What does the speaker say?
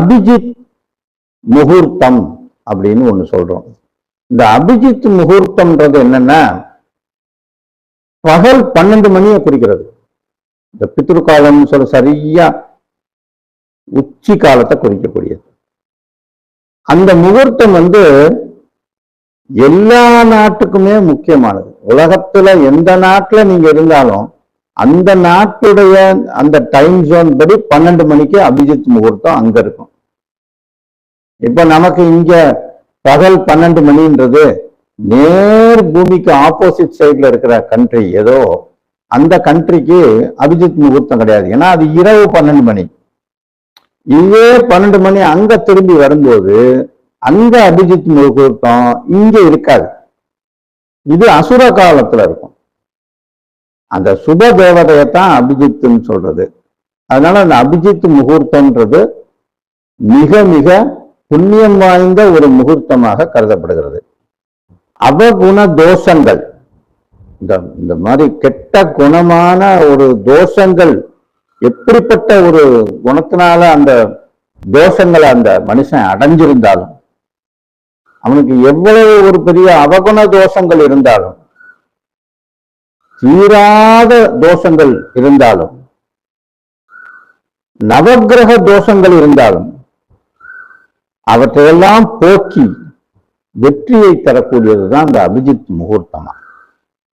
அபிஜித் முகூர்த்தம் அப்படின்னு ஒண்ணு சொல்றோம். இந்த அபிஜித் முகூர்த்தம்ன்றது என்னன்னா, பகல் 12 மணியை குறிக்கிறது. இந்த பித்ருக்காலம் சொல்ல சரியா உச்சி காலத்தை குறிக்கக்கூடியது. அந்த முகூர்த்தம் எல்லா நாட்டுக்குமே முக்கியமானது. உலகத்துல எந்த நாட்டுல நீங்க இருந்தாலும் அந்த நாட்டுடைய அந்த டைம் ஜோன் படி 12 மணிக்கு அபிஜித் முகூர்த்தம் அங்க இருக்கும். இப்ப நமக்கு இங்க பகல் 12 மணின்றது நேர் பூமிக்கு ஆப்போசிட் சைட்ல இருக்கிற கண்ட்ரி ஏதோ அந்த கண்ட்ரிக்கு அபிஜித் முகூர்த்தம் கிடையாது. ஏன்னா அது இரவு 12 மணி. இதே 12 மணி அங்க திரும்பி வரும்போது அங்க அபிஜித் முகூர்த்தம் இங்க இருக்காது. இது அசுர காலத்துல இருக்கும். அந்த சுப தேவதையத்தான் அபிஜித்துன்னு சொல்றது. அதனால அந்த அபிஜித் முகூர்த்தம்ன்றது மிக மிக புண்ணியம் வாய்ந்த ஒரு முகூர்த்தமாக கருதப்படுகிறது. அவகுண தோஷங்கள், இந்த மாதிரி கெட்ட குணமான ஒரு தோஷங்கள், எப்படிப்பட்ட ஒரு குணத்தினால அந்த தோஷங்களை அந்த மனுஷன் அடைஞ்சிருந்தாலும், அவனுக்கு எவ்வளவு ஒரு பெரிய அவகுண தோஷங்கள் இருந்தாலும், தீராத தோஷங்கள் இருந்தாலும், நவக்கிரக தோஷங்கள் இருந்தாலும், அவற்றையெல்லாம் போக்கி வெற்றியை தரக்கூடியதுதான் இந்த அபிஜித் முகூர்த்தமா.